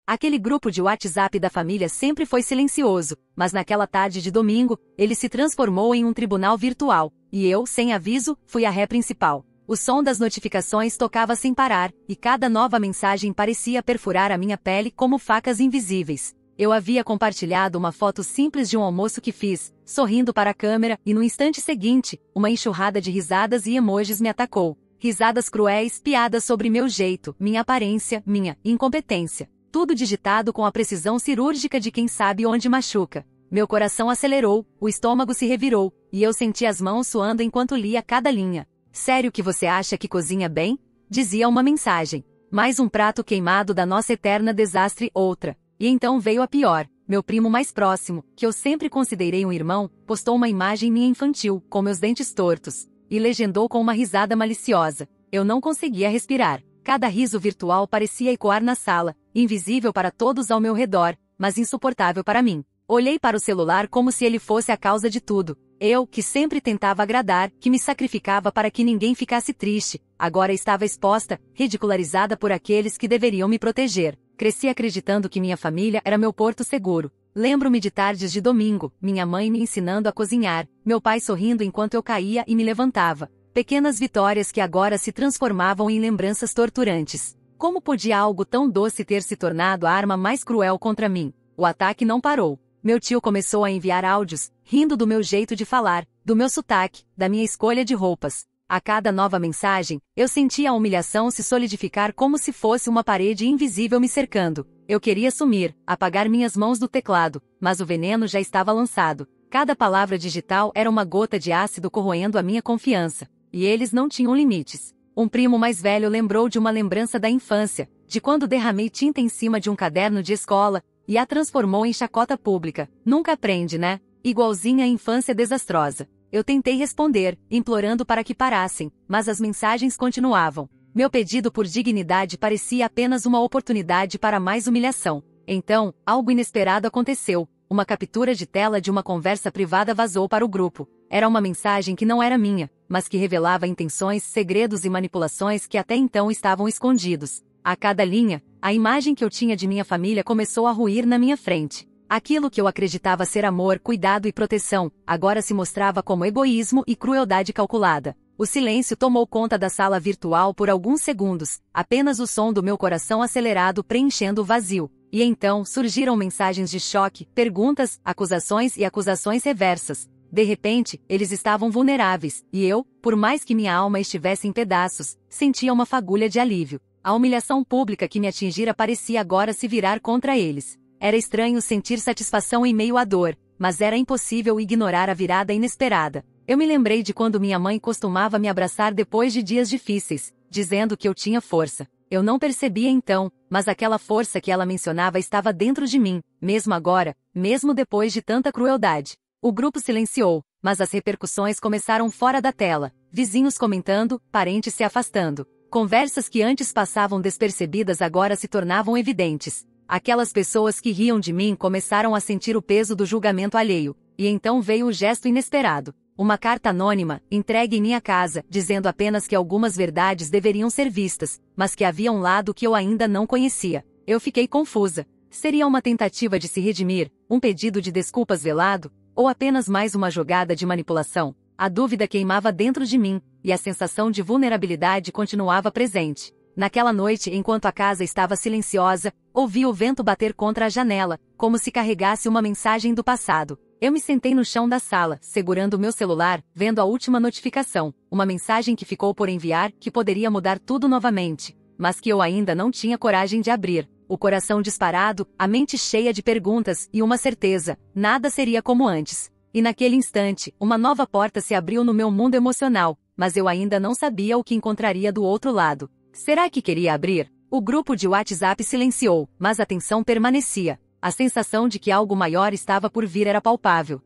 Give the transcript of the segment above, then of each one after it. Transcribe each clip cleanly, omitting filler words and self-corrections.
Aquele grupo de WhatsApp da família sempre foi silencioso, mas naquela tarde de domingo, ele se transformou em um tribunal virtual, e eu, sem aviso, fui a ré principal. O som das notificações tocava sem parar, e cada nova mensagem parecia perfurar a minha pele como facas invisíveis. Eu havia compartilhado uma foto simples de um almoço que fiz, sorrindo para a câmera, e no instante seguinte, uma enxurrada de risadas e emojis me atacou. Risadas cruéis, piadas sobre meu jeito, minha aparência, minha incompetência. Tudo digitado com a precisão cirúrgica de quem sabe onde machuca. Meu coração acelerou, o estômago se revirou, e eu senti as mãos suando enquanto lia cada linha. Sério que você acha que cozinha bem? Dizia uma mensagem. Mais um prato queimado da nossa eterna desastre, outra. E então veio a pior. Meu primo mais próximo, que eu sempre considerei um irmão, postou uma imagem minha infantil, com meus dentes tortos. E legendou com uma risada maliciosa. Eu não conseguia respirar. Cada riso virtual parecia ecoar na sala, invisível para todos ao meu redor, mas insuportável para mim. Olhei para o celular como se ele fosse a causa de tudo. Eu, que sempre tentava agradar, que me sacrificava para que ninguém ficasse triste, agora estava exposta, ridicularizada por aqueles que deveriam me proteger. Cresci acreditando que minha família era meu porto seguro. Lembro-me de tardes de domingo, minha mãe me ensinando a cozinhar, meu pai sorrindo enquanto eu caía e me levantava. Pequenas vitórias que agora se transformavam em lembranças torturantes. Como podia algo tão doce ter se tornado a arma mais cruel contra mim? O ataque não parou. Meu tio começou a enviar áudios, rindo do meu jeito de falar, do meu sotaque, da minha escolha de roupas. A cada nova mensagem, eu sentia a humilhação se solidificar como se fosse uma parede invisível me cercando. Eu queria sumir, apagar minhas mãos do teclado, mas o veneno já estava lançado. Cada palavra digital era uma gota de ácido corroendo a minha confiança. E eles não tinham limites. Um primo mais velho lembrou de uma lembrança da infância, de quando derramei tinta em cima de um caderno de escola, e a transformou em chacota pública. Nunca aprende, né? Igualzinha à infância desastrosa. Eu tentei responder, implorando para que parassem, mas as mensagens continuavam. Meu pedido por dignidade parecia apenas uma oportunidade para mais humilhação. Então, algo inesperado aconteceu. Uma captura de tela de uma conversa privada vazou para o grupo. Era uma mensagem que não era minha, mas que revelava intenções, segredos e manipulações que até então estavam escondidos. A cada linha, a imagem que eu tinha de minha família começou a ruir na minha frente. Aquilo que eu acreditava ser amor, cuidado e proteção, agora se mostrava como egoísmo e crueldade calculada. O silêncio tomou conta da sala virtual por alguns segundos, apenas o som do meu coração acelerado preenchendo o vazio. E então surgiram mensagens de choque, perguntas, acusações e acusações reversas. De repente, eles estavam vulneráveis, e eu, por mais que minha alma estivesse em pedaços, sentia uma fagulha de alívio. A humilhação pública que me atingira parecia agora se virar contra eles. Era estranho sentir satisfação em meio à dor, mas era impossível ignorar a virada inesperada. Eu me lembrei de quando minha mãe costumava me abraçar depois de dias difíceis, dizendo que eu tinha força. Eu não percebia então, mas aquela força que ela mencionava estava dentro de mim, mesmo agora, mesmo depois de tanta crueldade. O grupo silenciou, mas as repercussões começaram fora da tela. Vizinhos comentando, parentes se afastando. Conversas que antes passavam despercebidas agora se tornavam evidentes. Aquelas pessoas que riam de mim começaram a sentir o peso do julgamento alheio. E então veio o gesto inesperado. Uma carta anônima, entregue em minha casa, dizendo apenas que algumas verdades deveriam ser vistas, mas que havia um lado que eu ainda não conhecia. Eu fiquei confusa. Seria uma tentativa de se redimir, um pedido de desculpas velado, ou apenas mais uma jogada de manipulação? A dúvida queimava dentro de mim, e a sensação de vulnerabilidade continuava presente. Naquela noite, enquanto a casa estava silenciosa, ouvi o vento bater contra a janela, como se carregasse uma mensagem do passado. Eu me sentei no chão da sala, segurando meu celular, vendo a última notificação, uma mensagem que ficou por enviar, que poderia mudar tudo novamente, mas que eu ainda não tinha coragem de abrir. O coração disparado, a mente cheia de perguntas e uma certeza: nada seria como antes. E naquele instante, uma nova porta se abriu no meu mundo emocional, mas eu ainda não sabia o que encontraria do outro lado. Será que queria abrir? O grupo de WhatsApp silenciou, mas a tensão permanecia. A sensação de que algo maior estava por vir era palpável.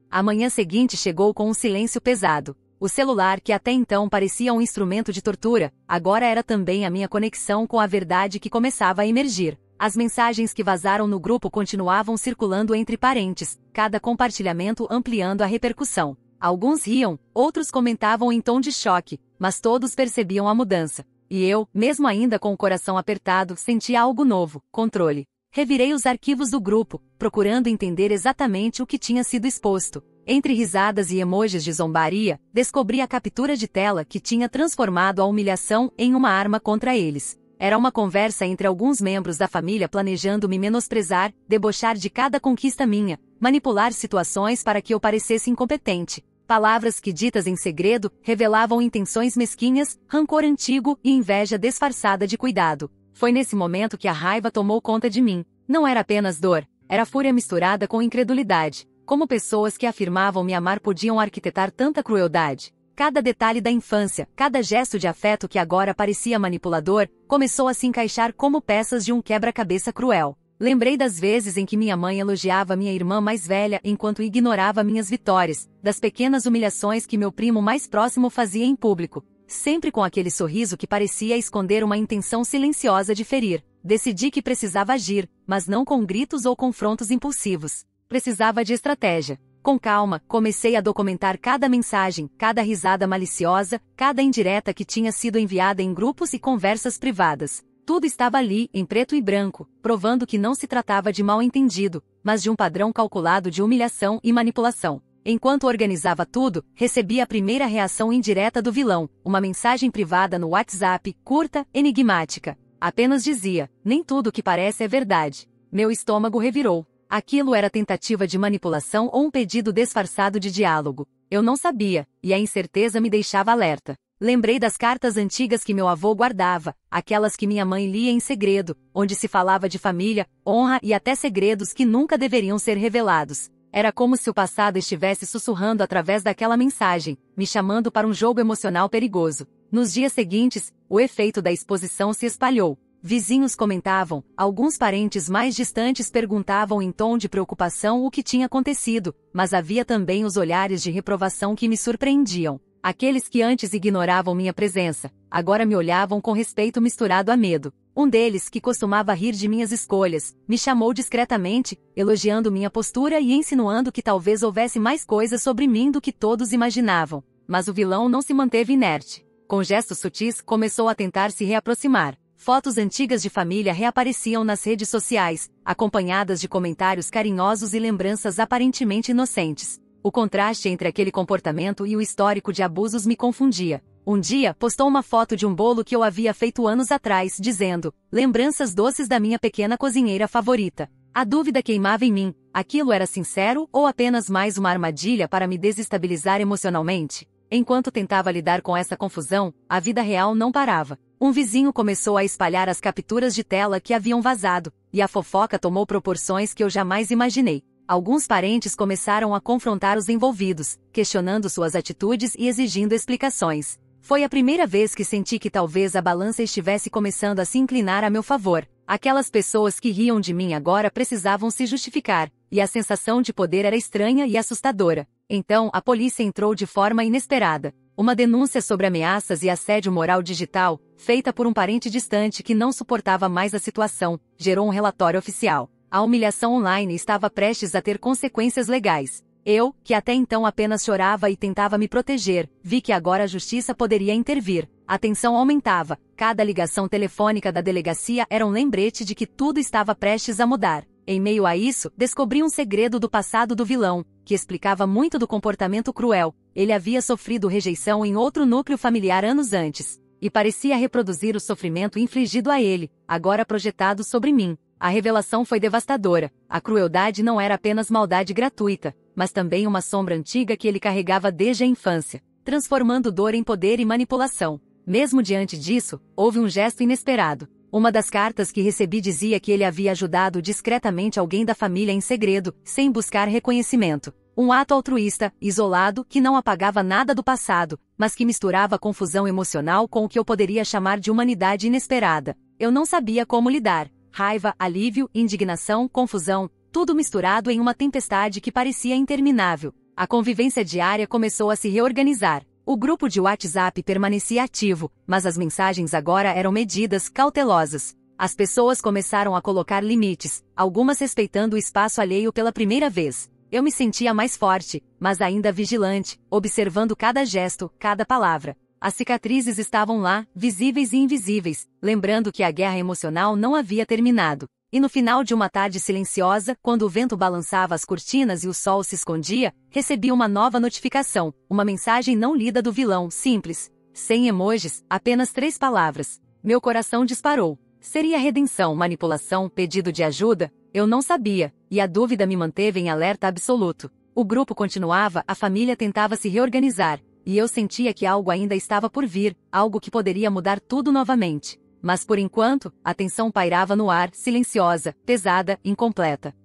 A manhã seguinte chegou com um silêncio pesado. O celular, que até então parecia um instrumento de tortura, agora era também a minha conexão com a verdade que começava a emergir. As mensagens que vazaram no grupo continuavam circulando entre parentes, cada compartilhamento ampliando a repercussão. Alguns riam, outros comentavam em tom de choque, mas todos percebiam a mudança. E eu, mesmo ainda com o coração apertado, senti algo novo: controle. Revirei os arquivos do grupo, procurando entender exatamente o que tinha sido exposto. Entre risadas e emojis de zombaria, descobri a captura de tela que tinha transformado a humilhação em uma arma contra eles. Era uma conversa entre alguns membros da família planejando me menosprezar, debochar de cada conquista minha, manipular situações para que eu parecesse incompetente. Palavras que, ditas em segredo, revelavam intenções mesquinhas, rancor antigo e inveja disfarçada de cuidado. Foi nesse momento que a raiva tomou conta de mim. Não era apenas dor, era fúria misturada com incredulidade. Como pessoas que afirmavam me amar podiam arquitetar tanta crueldade? Cada detalhe da infância, cada gesto de afeto que agora parecia manipulador, começou a se encaixar como peças de um quebra-cabeça cruel. Lembrei das vezes em que minha mãe elogiava minha irmã mais velha enquanto ignorava minhas vitórias, das pequenas humilhações que meu primo mais próximo fazia em público, sempre com aquele sorriso que parecia esconder uma intenção silenciosa de ferir. Decidi que precisava agir, mas não com gritos ou confrontos impulsivos. Precisava de estratégia. Com calma, comecei a documentar cada mensagem, cada risada maliciosa, cada indireta que tinha sido enviada em grupos e conversas privadas. Tudo estava ali, em preto e branco, provando que não se tratava de mal-entendido, mas de um padrão calculado de humilhação e manipulação. Enquanto organizava tudo, recebi a primeira reação indireta do vilão, uma mensagem privada no WhatsApp, curta, enigmática. Apenas dizia: nem tudo que parece é verdade. Meu estômago revirou. Aquilo era tentativa de manipulação ou um pedido disfarçado de diálogo? Eu não sabia, e a incerteza me deixava alerta. Lembrei das cartas antigas que meu avô guardava, aquelas que minha mãe lia em segredo, onde se falava de família, honra e até segredos que nunca deveriam ser revelados. Era como se o passado estivesse sussurrando através daquela mensagem, me chamando para um jogo emocional perigoso. Nos dias seguintes, o efeito da exposição se espalhou. Vizinhos comentavam, alguns parentes mais distantes perguntavam em tom de preocupação o que tinha acontecido, mas havia também os olhares de reprovação que me surpreendiam. Aqueles que antes ignoravam minha presença, agora me olhavam com respeito misturado a medo. Um deles, que costumava rir de minhas escolhas, me chamou discretamente, elogiando minha postura e insinuando que talvez houvesse mais coisas sobre mim do que todos imaginavam. Mas o vilão não se manteve inerte. Com gestos sutis, começou a tentar se reaproximar. Fotos antigas de família reapareciam nas redes sociais, acompanhadas de comentários carinhosos e lembranças aparentemente inocentes. O contraste entre aquele comportamento e o histórico de abusos me confundia. Um dia, postou uma foto de um bolo que eu havia feito anos atrás, dizendo: lembranças doces da minha pequena cozinheira favorita. A dúvida queimava em mim: aquilo era sincero ou apenas mais uma armadilha para me desestabilizar emocionalmente? Enquanto tentava lidar com essa confusão, a vida real não parava. Um vizinho começou a espalhar as capturas de tela que haviam vazado, e a fofoca tomou proporções que eu jamais imaginei. Alguns parentes começaram a confrontar os envolvidos, questionando suas atitudes e exigindo explicações. Foi a primeira vez que senti que talvez a balança estivesse começando a se inclinar a meu favor. Aquelas pessoas que riam de mim agora precisavam se justificar, e a sensação de poder era estranha e assustadora. Então, a polícia entrou de forma inesperada. Uma denúncia sobre ameaças e assédio moral digital, feita por um parente distante que não suportava mais a situação, gerou um relatório oficial. A humilhação online estava prestes a ter consequências legais. Eu, que até então apenas chorava e tentava me proteger, vi que agora a justiça poderia intervir. A tensão aumentava. Cada ligação telefônica da delegacia era um lembrete de que tudo estava prestes a mudar. Em meio a isso, descobri um segredo do passado do vilão, que explicava muito do comportamento cruel. Ele havia sofrido rejeição em outro núcleo familiar anos antes, e parecia reproduzir o sofrimento infligido a ele, agora projetado sobre mim. A revelação foi devastadora. A crueldade não era apenas maldade gratuita, mas também uma sombra antiga que ele carregava desde a infância, transformando dor em poder e manipulação. Mesmo diante disso, houve um gesto inesperado. Uma das cartas que recebi dizia que ele havia ajudado discretamente alguém da família em segredo, sem buscar reconhecimento. Um ato altruísta, isolado, que não apagava nada do passado, mas que misturava confusão emocional com o que eu poderia chamar de humanidade inesperada. Eu não sabia como lidar. Raiva, alívio, indignação, confusão, tudo misturado em uma tempestade que parecia interminável. A convivência diária começou a se reorganizar. O grupo de WhatsApp permanecia ativo, mas as mensagens agora eram medidas, cautelosas. As pessoas começaram a colocar limites, algumas respeitando o espaço alheio pela primeira vez. Eu me sentia mais forte, mas ainda vigilante, observando cada gesto, cada palavra. As cicatrizes estavam lá, visíveis e invisíveis, lembrando que a guerra emocional não havia terminado. E no final de uma tarde silenciosa, quando o vento balançava as cortinas e o sol se escondia, recebi uma nova notificação, uma mensagem não lida do vilão, simples. Sem emojis, apenas 3 palavras. Meu coração disparou. Seria redenção, manipulação, pedido de ajuda? Eu não sabia, e a dúvida me manteve em alerta absoluto. O grupo continuava, a família tentava se reorganizar, e eu sentia que algo ainda estava por vir, algo que poderia mudar tudo novamente. Mas por enquanto, a tensão pairava no ar, silenciosa, pesada, incompleta.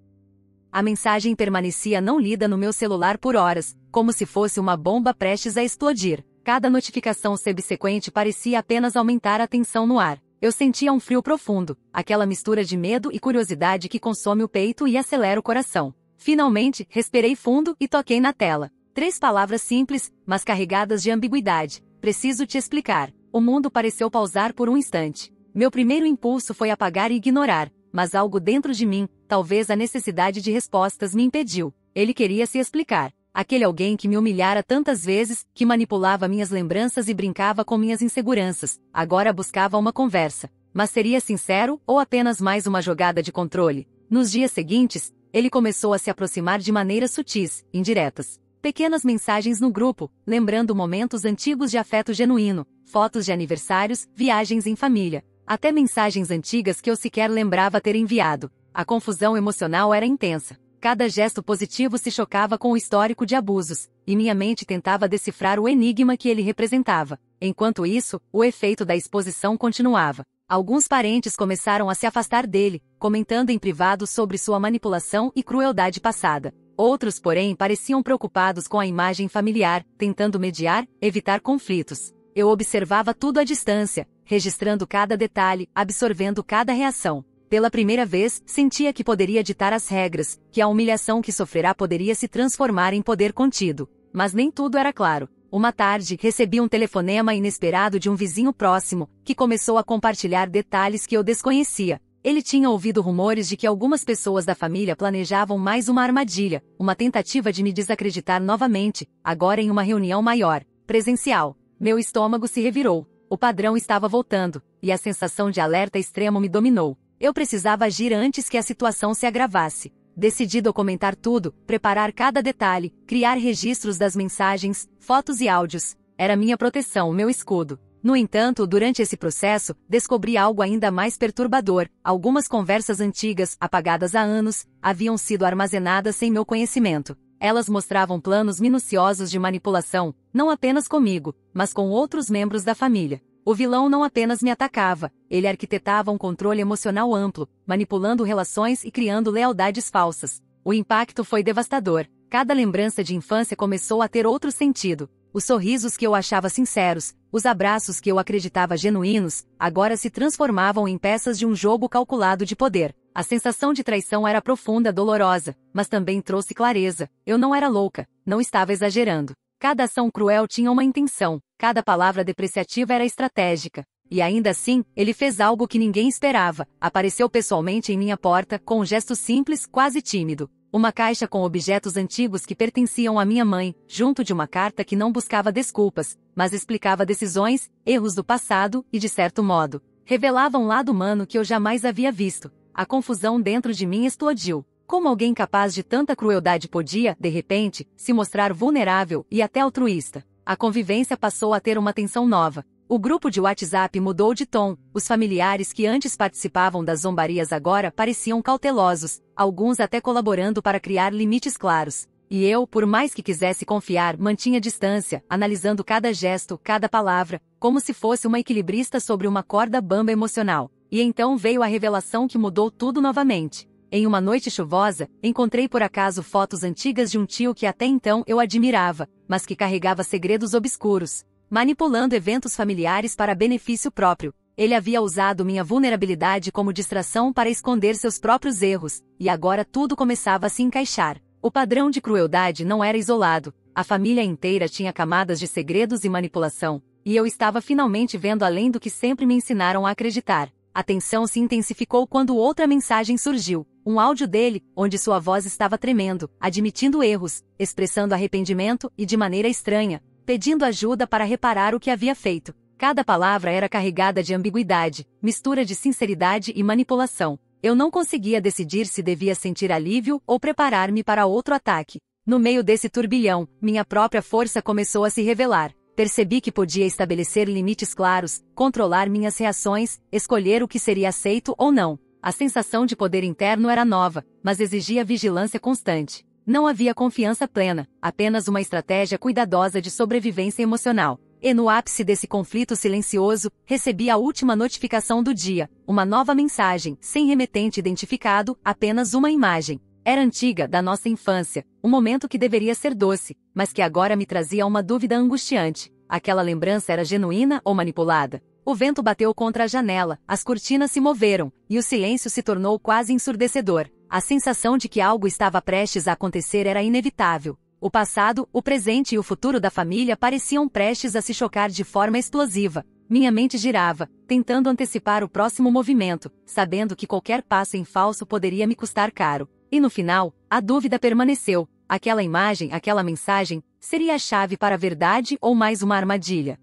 A mensagem permanecia não lida no meu celular por horas, como se fosse uma bomba prestes a explodir. Cada notificação subsequente parecia apenas aumentar a tensão no ar. Eu sentia um frio profundo, aquela mistura de medo e curiosidade que consome o peito e acelera o coração. Finalmente, respirei fundo e toquei na tela. 3 palavras simples, mas carregadas de ambiguidade. Preciso te explicar. O mundo pareceu pausar por um instante. Meu primeiro impulso foi apagar e ignorar, mas algo dentro de mim, talvez a necessidade de respostas, me impediu. Ele queria se explicar. Aquele alguém que me humilhara tantas vezes, que manipulava minhas lembranças e brincava com minhas inseguranças, agora buscava uma conversa. Mas seria sincero ou apenas mais uma jogada de controle? Nos dias seguintes, ele começou a se aproximar de maneiras sutis, indiretas. Pequenas mensagens no grupo, lembrando momentos antigos de afeto genuíno, fotos de aniversários, viagens em família, até mensagens antigas que eu sequer lembrava ter enviado. A confusão emocional era intensa. Cada gesto positivo se chocava com o histórico de abusos, e minha mente tentava decifrar o enigma que ele representava. Enquanto isso, o efeito da exposição continuava. Alguns parentes começaram a se afastar dele, comentando em privado sobre sua manipulação e crueldade passada. Outros, porém, pareciam preocupados com a imagem familiar, tentando mediar, evitar conflitos. Eu observava tudo à distância, registrando cada detalhe, absorvendo cada reação. Pela primeira vez, sentia que poderia ditar as regras, que a humilhação que sofrerá poderia se transformar em poder contido. Mas nem tudo era claro. Uma tarde, recebi um telefonema inesperado de um vizinho próximo, que começou a compartilhar detalhes que eu desconhecia. Ele tinha ouvido rumores de que algumas pessoas da família planejavam mais uma armadilha, uma tentativa de me desacreditar novamente, agora em uma reunião maior, presencial. Meu estômago se revirou. O padrão estava voltando, e a sensação de alerta extremo me dominou. Eu precisava agir antes que a situação se agravasse. Decidi documentar tudo, preparar cada detalhe, criar registros das mensagens, fotos e áudios. Era minha proteção, meu escudo. No entanto, durante esse processo, descobri algo ainda mais perturbador. Algumas conversas antigas, apagadas há anos, haviam sido armazenadas sem meu conhecimento. Elas mostravam planos minuciosos de manipulação, não apenas comigo, mas com outros membros da família. O vilão não apenas me atacava, ele arquitetava um controle emocional amplo, manipulando relações e criando lealdades falsas. O impacto foi devastador. Cada lembrança de infância começou a ter outro sentido. Os sorrisos que eu achava sinceros, os abraços que eu acreditava genuínos, agora se transformavam em peças de um jogo calculado de poder. A sensação de traição era profunda, dolorosa, mas também trouxe clareza. Eu não era louca, não estava exagerando. Cada ação cruel tinha uma intenção, cada palavra depreciativa era estratégica. E ainda assim, ele fez algo que ninguém esperava. Apareceu pessoalmente em minha porta, com um gesto simples, quase tímido. Uma caixa com objetos antigos que pertenciam à minha mãe, junto de uma carta que não buscava desculpas, mas explicava decisões, erros do passado e, de certo modo, revelava um lado humano que eu jamais havia visto. A confusão dentro de mim explodiu. Como alguém capaz de tanta crueldade podia, de repente, se mostrar vulnerável e até altruísta? A convivência passou a ter uma tensão nova. O grupo de WhatsApp mudou de tom. Os familiares que antes participavam das zombarias agora pareciam cautelosos, alguns até colaborando para criar limites claros. E eu, por mais que quisesse confiar, mantinha distância, analisando cada gesto, cada palavra, como se fosse uma equilibrista sobre uma corda bamba emocional. E então veio a revelação que mudou tudo novamente. Em uma noite chuvosa, encontrei por acaso fotos antigas de um tio que até então eu admirava, mas que carregava segredos obscuros, manipulando eventos familiares para benefício próprio. Ele havia usado minha vulnerabilidade como distração para esconder seus próprios erros, e agora tudo começava a se encaixar. O padrão de crueldade não era isolado, a família inteira tinha camadas de segredos e manipulação, e eu estava finalmente vendo além do que sempre me ensinaram a acreditar. A tensão se intensificou quando outra mensagem surgiu, um áudio dele, onde sua voz estava tremendo, admitindo erros, expressando arrependimento e, de maneira estranha, pedindo ajuda para reparar o que havia feito. Cada palavra era carregada de ambiguidade, mistura de sinceridade e manipulação. Eu não conseguia decidir se devia sentir alívio ou preparar-me para outro ataque. No meio desse turbilhão, minha própria força começou a se revelar. Percebi que podia estabelecer limites claros, controlar minhas reações, escolher o que seria aceito ou não. A sensação de poder interno era nova, mas exigia vigilância constante. Não havia confiança plena, apenas uma estratégia cuidadosa de sobrevivência emocional. E no ápice desse conflito silencioso, recebi a última notificação do dia, uma nova mensagem, sem remetente identificado, apenas uma imagem. Era antiga, da nossa infância, um momento que deveria ser doce, mas que agora me trazia uma dúvida angustiante. Aquela lembrança era genuína ou manipulada? O vento bateu contra a janela, as cortinas se moveram, e o silêncio se tornou quase ensurdecedor. A sensação de que algo estava prestes a acontecer era inevitável. O passado, o presente e o futuro da família pareciam prestes a se chocar de forma explosiva. Minha mente girava, tentando antecipar o próximo movimento, sabendo que qualquer passo em falso poderia me custar caro. E no final, a dúvida permaneceu. Aquela imagem, aquela mensagem, seria a chave para a verdade ou mais uma armadilha?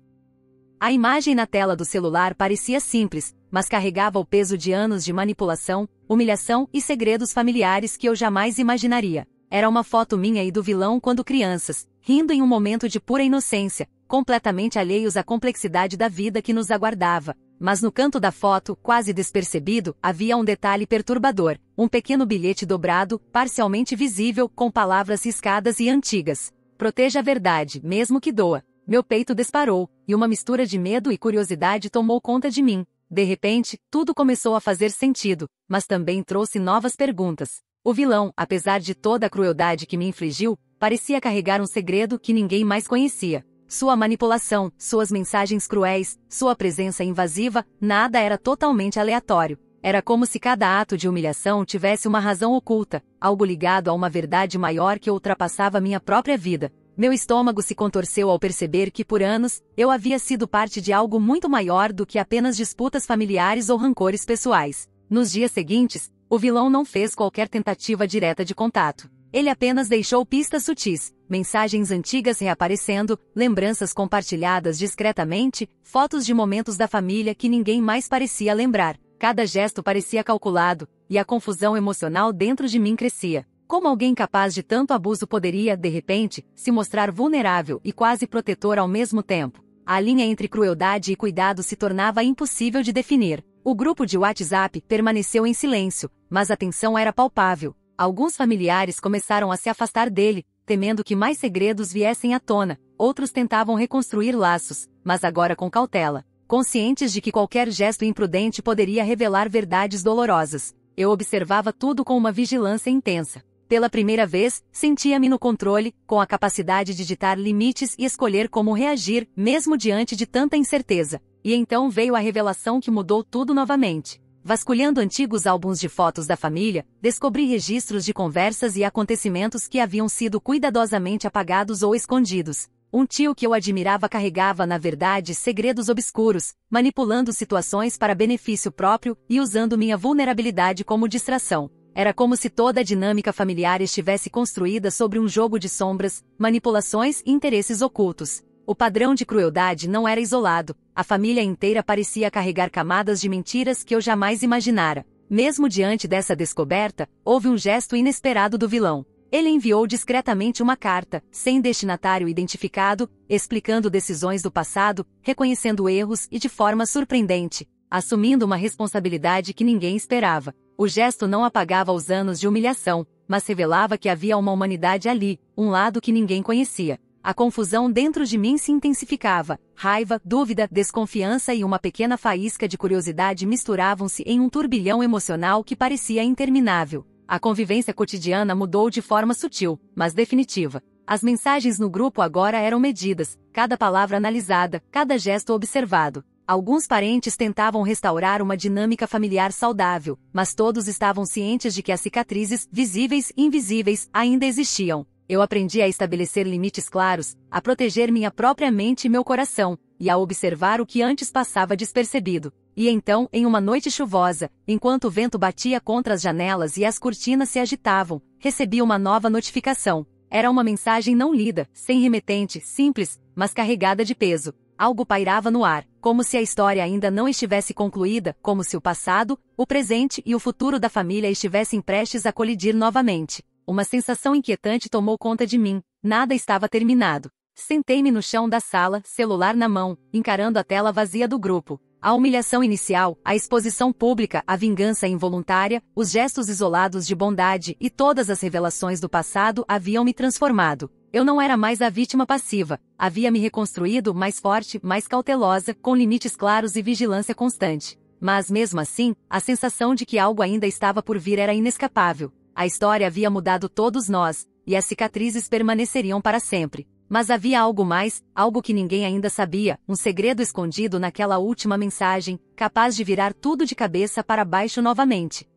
A imagem na tela do celular parecia simples, mas carregava o peso de anos de manipulação, humilhação e segredos familiares que eu jamais imaginaria. Era uma foto minha e do vilão quando crianças, rindo em um momento de pura inocência, completamente alheios à complexidade da vida que nos aguardava. Mas no canto da foto, quase despercebido, havia um detalhe perturbador, um pequeno bilhete dobrado, parcialmente visível, com palavras riscadas e antigas. Proteja a verdade, mesmo que doa. Meu peito disparou, e uma mistura de medo e curiosidade tomou conta de mim. De repente, tudo começou a fazer sentido, mas também trouxe novas perguntas. O vilão, apesar de toda a crueldade que me infligiu, parecia carregar um segredo que ninguém mais conhecia. Sua manipulação, suas mensagens cruéis, sua presença invasiva, nada era totalmente aleatório. Era como se cada ato de humilhação tivesse uma razão oculta, algo ligado a uma verdade maior que ultrapassava minha própria vida. Meu estômago se contorceu ao perceber que por anos, eu havia sido parte de algo muito maior do que apenas disputas familiares ou rancores pessoais. Nos dias seguintes, o vilão não fez qualquer tentativa direta de contato. Ele apenas deixou pistas sutis, mensagens antigas reaparecendo, lembranças compartilhadas discretamente, fotos de momentos da família que ninguém mais parecia lembrar. Cada gesto parecia calculado, e a confusão emocional dentro de mim crescia. Como alguém capaz de tanto abuso poderia, de repente, se mostrar vulnerável e quase protetor ao mesmo tempo? A linha entre crueldade e cuidado se tornava impossível de definir. O grupo de WhatsApp permaneceu em silêncio, mas a tensão era palpável. Alguns familiares começaram a se afastar dele, temendo que mais segredos viessem à tona. Outros tentavam reconstruir laços, mas agora com cautela, conscientes de que qualquer gesto imprudente poderia revelar verdades dolorosas. Eu observava tudo com uma vigilância intensa. Pela primeira vez, sentia-me no controle, com a capacidade de ditar limites e escolher como reagir, mesmo diante de tanta incerteza. E então veio a revelação que mudou tudo novamente. Vasculhando antigos álbuns de fotos da família, descobri registros de conversas e acontecimentos que haviam sido cuidadosamente apagados ou escondidos. Um tio que eu admirava carregava, na verdade, segredos obscuros, manipulando situações para benefício próprio e usando minha vulnerabilidade como distração. Era como se toda a dinâmica familiar estivesse construída sobre um jogo de sombras, manipulações e interesses ocultos. O padrão de crueldade não era isolado, a família inteira parecia carregar camadas de mentiras que eu jamais imaginara. Mesmo diante dessa descoberta, houve um gesto inesperado do vilão. Ele enviou discretamente uma carta, sem destinatário identificado, explicando decisões do passado, reconhecendo erros e de forma surpreendente, assumindo uma responsabilidade que ninguém esperava. O gesto não apagava os anos de humilhação, mas revelava que havia uma humanidade ali, um lado que ninguém conhecia. A confusão dentro de mim se intensificava. Raiva, dúvida, desconfiança e uma pequena faísca de curiosidade misturavam-se em um turbilhão emocional que parecia interminável. A convivência cotidiana mudou de forma sutil, mas definitiva. As mensagens no grupo agora eram medidas, cada palavra analisada, cada gesto observado. Alguns parentes tentavam restaurar uma dinâmica familiar saudável, mas todos estavam cientes de que as cicatrizes, visíveis e invisíveis, ainda existiam. Eu aprendi a estabelecer limites claros, a proteger minha própria mente e meu coração, e a observar o que antes passava despercebido. E então, em uma noite chuvosa, enquanto o vento batia contra as janelas e as cortinas se agitavam, recebi uma nova notificação. Era uma mensagem não lida, sem remetente, simples, mas carregada de peso. Algo pairava no ar, como se a história ainda não estivesse concluída, como se o passado, o presente e o futuro da família estivessem prestes a colidir novamente. Uma sensação inquietante tomou conta de mim. Nada estava terminado. Sentei-me no chão da sala, celular na mão, encarando a tela vazia do grupo. A humilhação inicial, a exposição pública, a vingança involuntária, os gestos isolados de bondade e todas as revelações do passado haviam me transformado. Eu não era mais a vítima passiva. Havia me reconstruído mais forte, mais cautelosa, com limites claros e vigilância constante. Mas mesmo assim, a sensação de que algo ainda estava por vir era inescapável. A história havia mudado todos nós, e as cicatrizes permaneceriam para sempre. Mas havia algo mais, algo que ninguém ainda sabia, um segredo escondido naquela última mensagem, capaz de virar tudo de cabeça para baixo novamente.